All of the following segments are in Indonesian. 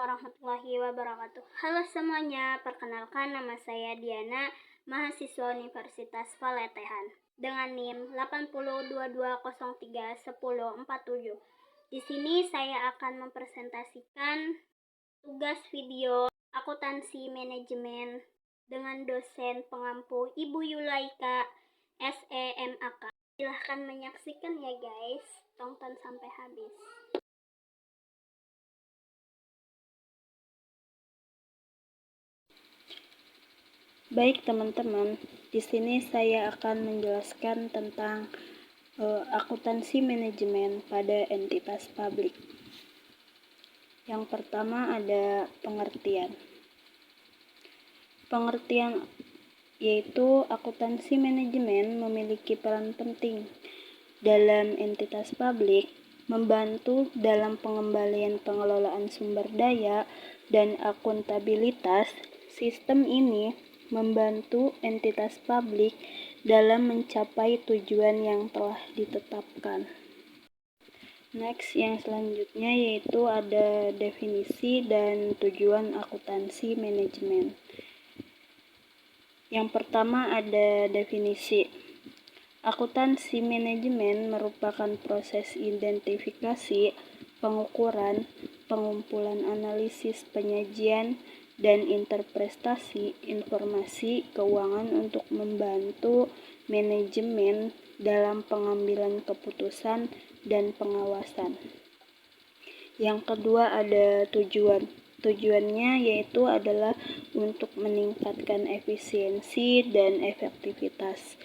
warahmatullahi wabarakatuh. Halo semuanya, perkenalkan nama saya Diana, mahasiswa Universitas Paletehan dengan NIM 8022031047. Di sini saya akan mempresentasikan tugas video akuntansi manajemen dengan dosen pengampu Ibu Yulaika SEMAK. Silahkan menyaksikan ya guys, tonton sampai habis. Baik teman-teman, di sini saya akan menjelaskan tentang akuntansi manajemen pada entitas publik. Yang pertama ada pengertian. Pengertian yaitu akuntansi manajemen memiliki peran penting dalam entitas publik, membantu dalam pengembalian pengelolaan sumber daya dan akuntabilitas. Sistem ini membantu entitas publik dalam mencapai tujuan yang telah ditetapkan. Next, yang selanjutnya yaitu ada definisi dan tujuan akuntansi manajemen. Yang pertama ada definisi. Akuntansi manajemen merupakan proses identifikasi, pengukuran, pengumpulan analisis, penyajian, dan interpretasi informasi keuangan untuk membantu manajemen dalam pengambilan keputusan dan pengawasan. Yang kedua ada tujuan. Tujuannya yaitu adalah untuk meningkatkan efisiensi dan efektivitas,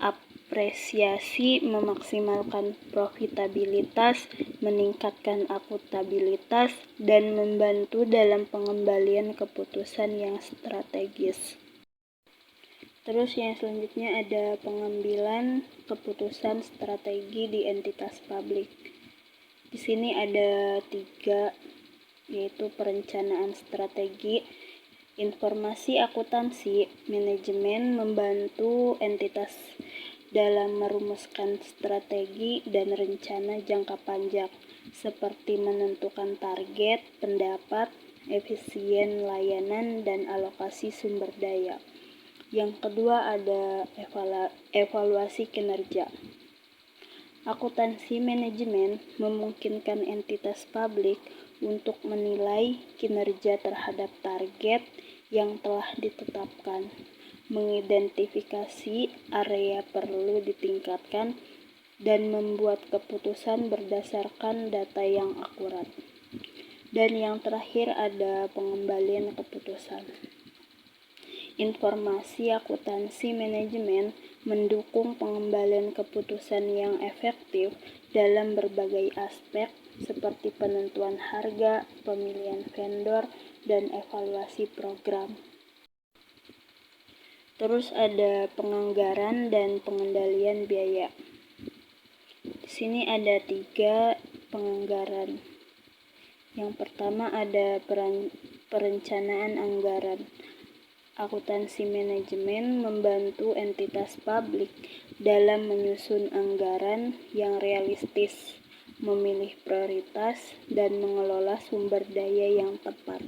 apresiasi, memaksimalkan profitabilitas, meningkatkan akuntabilitas, dan membantu dalam pengembalian keputusan yang strategis. Terus yang selanjutnya ada pengambilan keputusan strategi di entitas publik. Di sini ada 3, yaitu perencanaan strategi. Informasi akuntansi manajemen membantu entitas dalam merumuskan strategi dan rencana jangka panjang, seperti menentukan target, pendapat, efisien layanan, dan alokasi sumber daya. Yang kedua ada evaluasi kinerja. Akuntansi manajemen memungkinkan entitas publik untuk menilai kinerja terhadap target yang telah ditetapkan, mengidentifikasi area perlu ditingkatkan, dan membuat keputusan berdasarkan data yang akurat. Dan yang terakhir ada pengembalian keputusan. Informasi akuntansi manajemen mendukung pengembalian keputusan yang efektif dalam berbagai aspek seperti penentuan harga, pemilihan vendor, dan evaluasi program. Terus ada penganggaran dan pengendalian biaya. Di sini ada 3 penganggaran. Yang pertama ada perencanaan anggaran. Akuntansi manajemen membantu entitas publik dalam menyusun anggaran yang realistis, memilih prioritas, dan mengelola sumber daya yang tepat.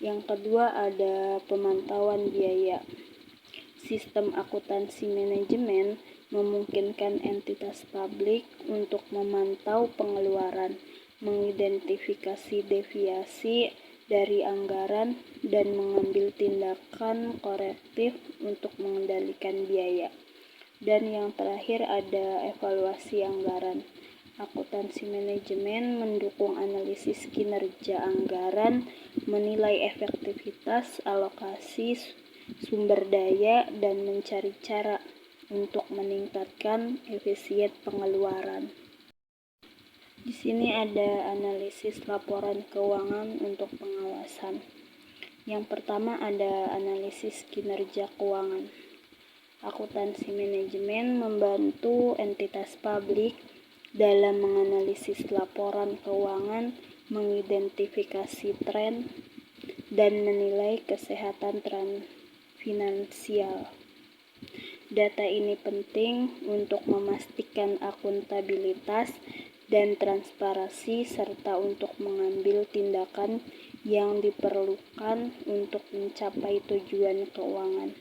Yang kedua ada pemantauan biaya. Sistem akuntansi manajemen memungkinkan entitas publik untuk memantau pengeluaran, mengidentifikasi deviasi dari anggaran, dan mengambil tindakan korektif untuk mengendalikan biaya. Dan yang terakhir ada evaluasi anggaran. Akuntansi manajemen mendukung analisis kinerja anggaran, menilai efektivitas alokasi sumber daya, dan mencari cara untuk meningkatkan efisien pengeluaran. Di sini ada analisis laporan keuangan untuk pengawasan. Yang pertama ada analisis kinerja keuangan. Akuntansi manajemen membantu entitas publik dalam menganalisis laporan keuangan, mengidentifikasi tren, dan menilai kesehatan finansial. Data ini penting untuk memastikan akuntabilitas dan transparansi, serta untuk mengambil tindakan yang diperlukan untuk mencapai tujuan keuangan.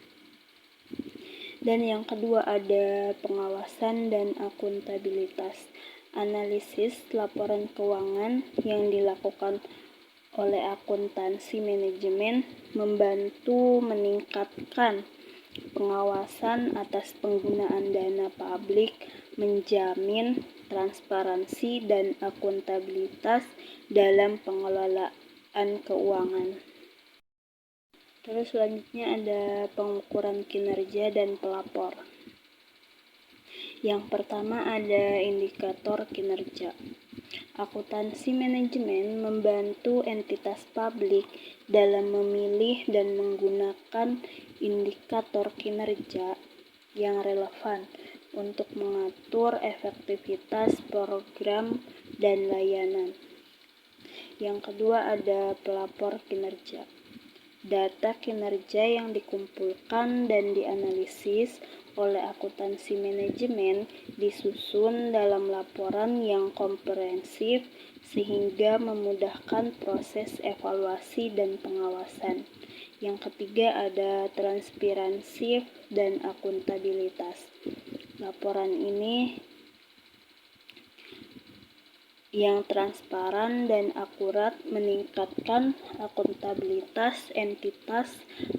Dan yang kedua ada pengawasan dan akuntabilitas. Analisis laporan keuangan yang dilakukan oleh akuntansi manajemen membantu meningkatkan pengawasan atas penggunaan dana publik, menjamin transparansi dan akuntabilitas dalam pengelolaan keuangan. Terus selanjutnya ada pengukuran kinerja dan pelapor. Yang pertama ada indikator kinerja. Akuntansi manajemen membantu entitas publik dalam memilih dan menggunakan indikator kinerja yang relevan untuk mengatur efektivitas program dan layanan. Yang kedua ada pelapor kinerja. Data kinerja yang dikumpulkan dan dianalisis oleh akuntansi manajemen disusun dalam laporan yang komprehensif sehingga memudahkan proses evaluasi dan pengawasan. Yang ketiga ada transparansi dan akuntabilitas. Laporan ini yang transparan dan akurat meningkatkan akuntabilitas entitas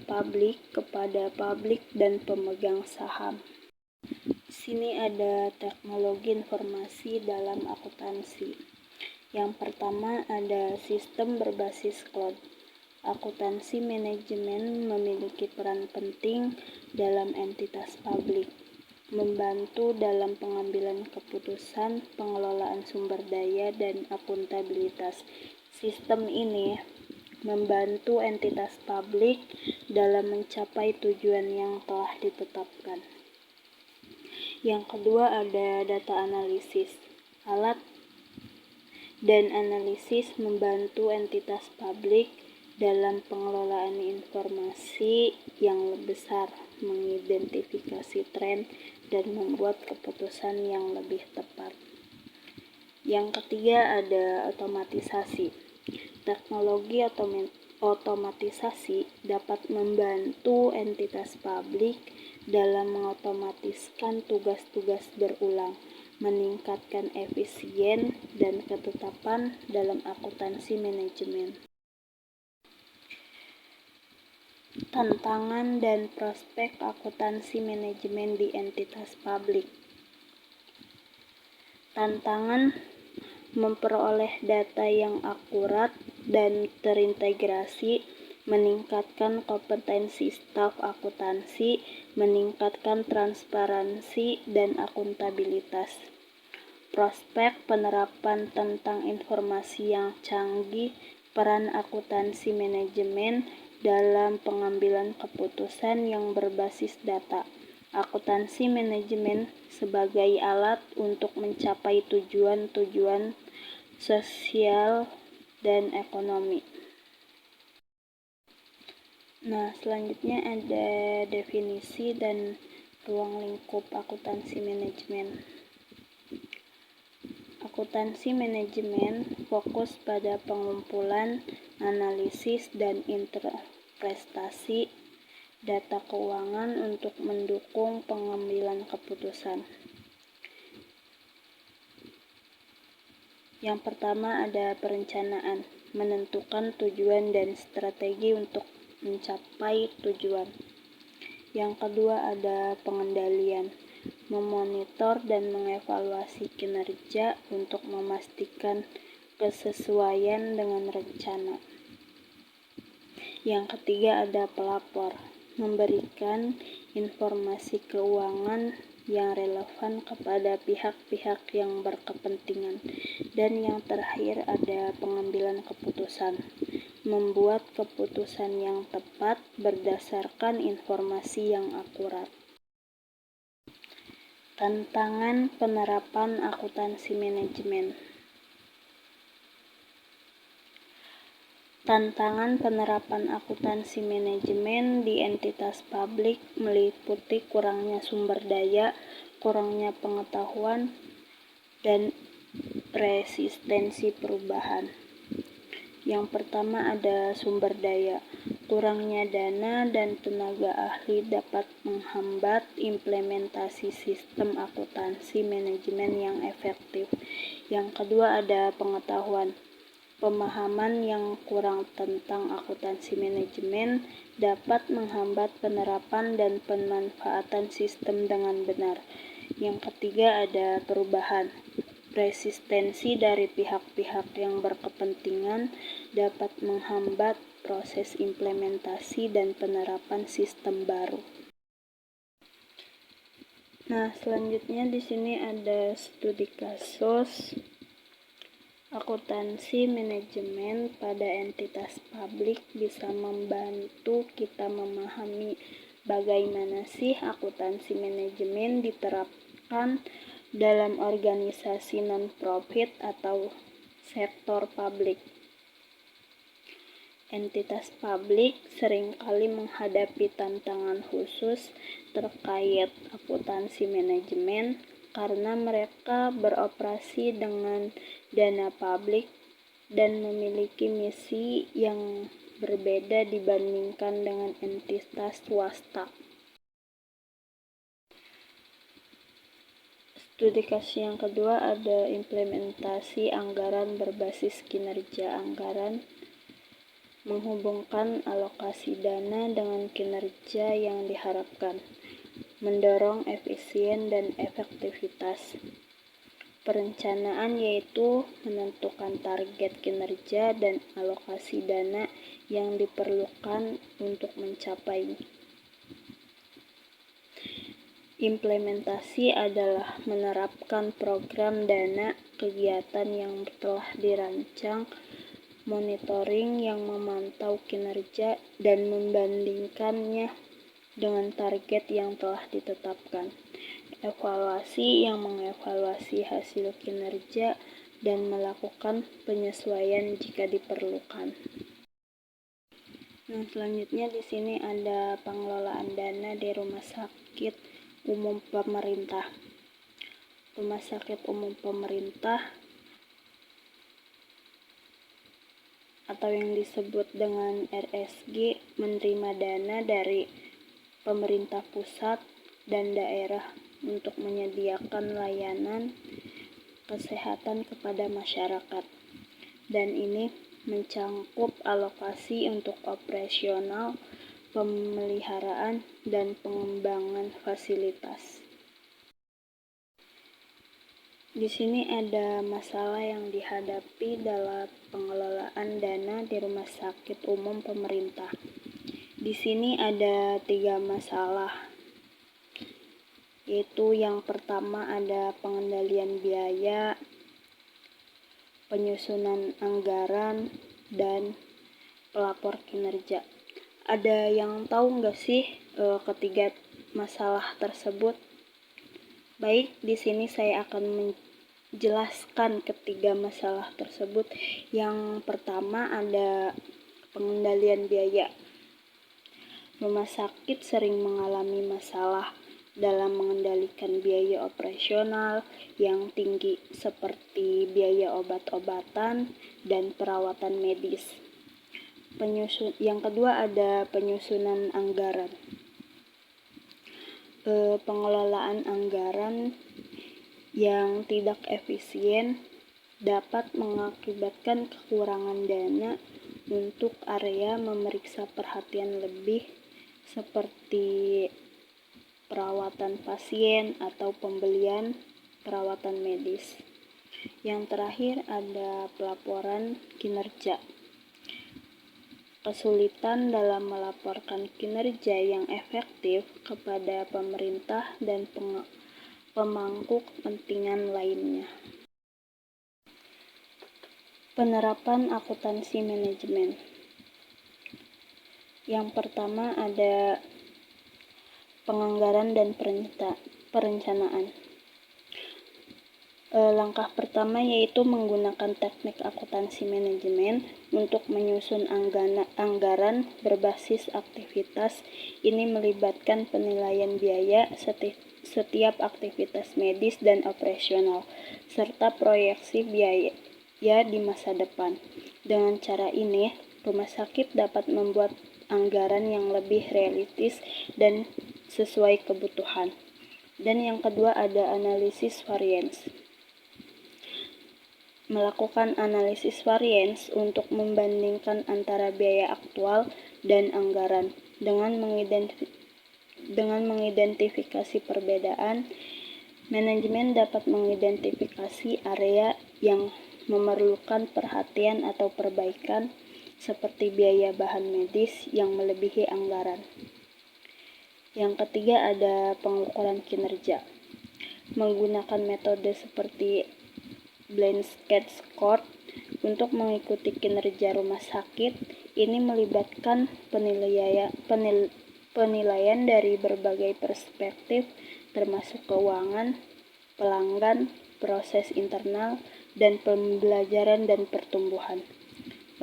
publik kepada publik dan pemegang saham. Sini ada teknologi informasi dalam akuntansi. Yang pertama ada sistem berbasis cloud. Akuntansi manajemen memiliki peran penting dalam entitas publik, membantu dalam pengambilan keputusan, pengelolaan sumber daya, dan akuntabilitas. Sistem ini membantu entitas publik dalam mencapai tujuan yang telah ditetapkan. Yang kedua ada data analisis. Alat dan analisis membantu entitas publik dalam pengelolaan informasi yang besar, mengidentifikasi tren, dan membuat keputusan yang lebih tepat. Yang ketiga ada otomatisasi. Teknologi otomatisasi dapat membantu entitas publik dalam mengotomatiskan tugas-tugas berulang, meningkatkan efisien dan ketetapan dalam akuntansi manajemen. Tantangan dan prospek akuntansi manajemen di entitas publik. Tantangan memperoleh data yang akurat dan terintegrasi, meningkatkan kompetensi staf akuntansi, meningkatkan transparansi dan akuntabilitas. Prospek penerapan tentang informasi yang canggih, peran akuntansi manajemen dalam pengambilan keputusan yang berbasis data. Akuntansi manajemen sebagai alat untuk mencapai tujuan-tujuan sosial dan ekonomi. Nah, selanjutnya ada definisi dan ruang lingkup akuntansi manajemen. Akuntansi manajemen fokus pada pengumpulan, analisis, dan interpretasi data keuangan untuk mendukung pengambilan keputusan. Yang pertama ada perencanaan, menentukan tujuan dan strategi untuk mencapai tujuan. Yang kedua ada pengendalian, memonitor dan mengevaluasi kinerja untuk memastikan kesesuaian dengan rencana. Yang ketiga ada pelapor, memberikan informasi keuangan yang relevan kepada pihak-pihak yang berkepentingan. Dan yang terakhir ada pengambilan keputusan, membuat keputusan yang tepat berdasarkan informasi yang akurat. Tantangan penerapan akuntansi manajemen. Tantangan penerapan akuntansi manajemen di entitas publik meliputi kurangnya sumber daya, kurangnya pengetahuan, dan resistensi perubahan. Yang pertama ada sumber daya. Kurangnya dana dan tenaga ahli dapat menghambat implementasi sistem akuntansi manajemen yang efektif. Yang kedua ada pengetahuan. Pemahaman yang kurang tentang akuntansi manajemen dapat menghambat penerapan dan pemanfaatan sistem dengan benar. Yang ketiga ada perubahan. Resistensi dari pihak-pihak yang berkepentingan dapat menghambat proses implementasi dan penerapan sistem baru. Nah, selanjutnya di sini ada studi kasus akuntansi manajemen pada entitas publik bisa membantu kita memahami bagaimana sih akuntansi manajemen diterapkan dalam organisasi non-profit atau sektor publik. Entitas publik seringkali menghadapi tantangan khusus terkait akuntansi manajemen karena mereka beroperasi dengan dana publik dan memiliki misi yang berbeda dibandingkan dengan entitas swasta. Studi kasus yang kedua ada implementasi anggaran berbasis kinerja anggaran, menghubungkan alokasi dana dengan kinerja yang diharapkan, mendorong efisien dan efektivitas. Perencanaan yaitu menentukan target kinerja dan alokasi dana yang diperlukan untuk mencapainya. Implementasi adalah menerapkan program dana kegiatan yang telah dirancang, monitoring yang memantau kinerja dan membandingkannya dengan target yang telah ditetapkan, evaluasi yang mengevaluasi hasil kinerja dan melakukan penyesuaian jika diperlukan. Nah, selanjutnya di sini ada pengelolaan dana di rumah sakit umum pemerintah. Rumah sakit umum pemerintah atau yang disebut dengan RSG menerima dana dari pemerintah pusat dan daerah untuk menyediakan layanan kesehatan kepada masyarakat, dan ini mencangkup alokasi untuk operasional, pemeliharaan, dan pengembangan fasilitas. Di sini ada masalah yang dihadapi dalam pengelolaan dana di rumah sakit umum pemerintah. Di sini ada 3 masalah, yaitu yang pertama ada pengendalian biaya, penyusunan anggaran, dan pelapor kinerja. Ada yang tahu nggak sih ketiga masalah tersebut? Baik, di sini saya akan menjelaskan ketiga masalah tersebut. Yang pertama ada pengendalian biaya. Rumah sakit sering mengalami masalah dalam mengendalikan biaya operasional yang tinggi seperti biaya obat-obatan dan perawatan medis. Yang kedua ada penyusunan anggaran. Pengelolaan anggaran yang tidak efisien dapat mengakibatkan kekurangan dana untuk area memeriksa perhatian lebih seperti perawatan pasien atau pembelian perawatan medis. Yang terakhir ada pelaporan kinerja. Kesulitan dalam melaporkan kinerja yang efektif kepada pemerintah dan pemangku kepentingan lainnya. Penerapan akuntansi manajemen. Yang pertama ada penganggaran dan perencanaan. Langkah pertama yaitu menggunakan teknik akuntansi manajemen untuk menyusun anggaran berbasis aktivitas. Ini melibatkan penilaian biaya, setiap aktivitas medis dan operasional, serta proyeksi biaya di masa depan. Dengan cara ini, rumah sakit dapat membuat anggaran yang lebih realistis dan sesuai kebutuhan. Dan yang kedua ada analisis variance. Melakukan analisis variance untuk membandingkan antara biaya aktual dan anggaran. Dengan mengidentifikasi perbedaan, manajemen dapat mengidentifikasi area yang memerlukan perhatian atau perbaikan, seperti biaya bahan medis yang melebihi anggaran. Yang ketiga ada pengukuran kinerja. Menggunakan metode seperti Blanchett Score untuk mengikuti kinerja rumah sakit. Ini melibatkan penilaian dari berbagai perspektif, termasuk keuangan, pelanggan, proses internal, dan pembelajaran dan pertumbuhan.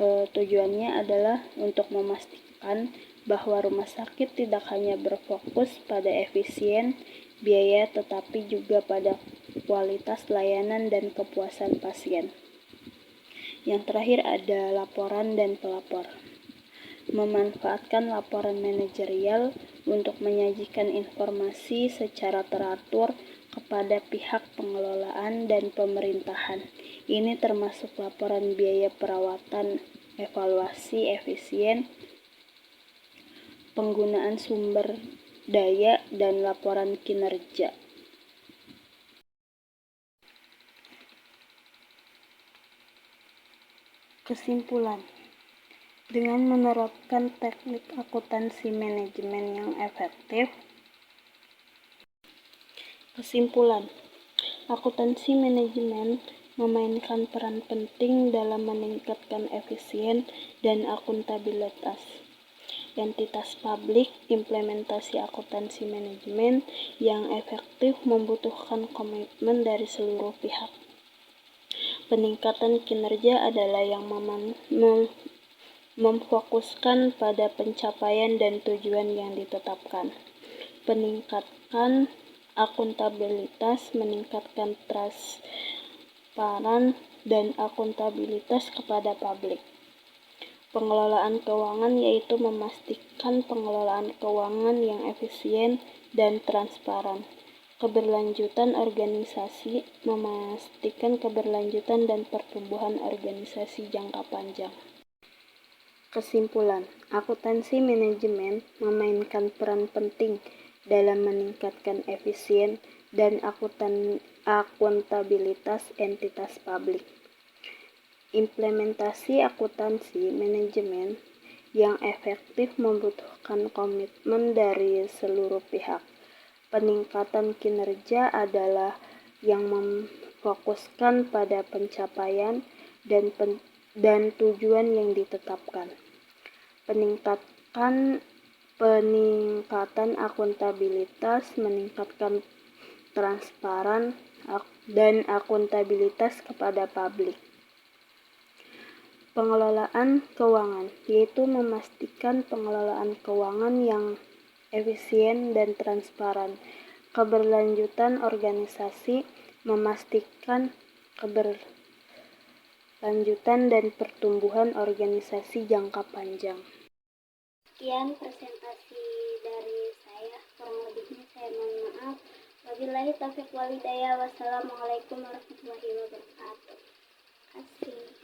Tujuannya adalah untuk memastikan bahwa rumah sakit tidak hanya berfokus pada efisien biaya, tetapi juga pada kualitas layanan dan kepuasan pasien. Yang terakhir ada laporan dan pelapor. Memanfaatkan laporan manajerial untuk menyajikan informasi secara teratur kepada pihak pengelolaan dan pemerintahan. Ini termasuk laporan biaya perawatan, evaluasi efisien, penggunaan sumber daya, dan laporan kinerja. Kesimpulan, dengan menerapkan teknik akuntansi manajemen yang efektif. Akuntansi manajemen memainkan peran penting dalam meningkatkan efisien dan akuntabilitas entitas publik. Implementasi akuntansi manajemen yang efektif membutuhkan komitmen dari seluruh pihak. Peningkatan kinerja adalah yang memfokuskan pada pencapaian dan tujuan yang ditetapkan. Peningkatan akuntabilitas meningkatkan transparan dan akuntabilitas kepada publik. Pengelolaan keuangan yaitu memastikan pengelolaan keuangan yang efisien dan transparan. Keberlanjutan organisasi memastikan keberlanjutan dan pertumbuhan organisasi jangka panjang. Kesimpulan, akuntansi manajemen memainkan peran penting dalam meningkatkan efisien dan akuntabilitas entitas publik. Implementasi akuntansi manajemen yang efektif membutuhkan komitmen dari seluruh pihak. Peningkatan kinerja adalah yang memfokuskan pada pencapaian dan tujuan yang ditetapkan. Peningkatan akuntabilitas meningkatkan transparan dan akuntabilitas kepada publik. Pengelolaan keuangan yaitu memastikan pengelolaan keuangan yang efisien dan transparan. Keberlanjutan organisasi memastikan keberlanjutan dan pertumbuhan organisasi jangka panjang. Sekian presentasi dari saya, kurang lebihnya saya mohon maaf. Wabillahi taufiq wal hidayah. Wassalamualaikum warahmatullahi wabarakatuh. Terima kasih.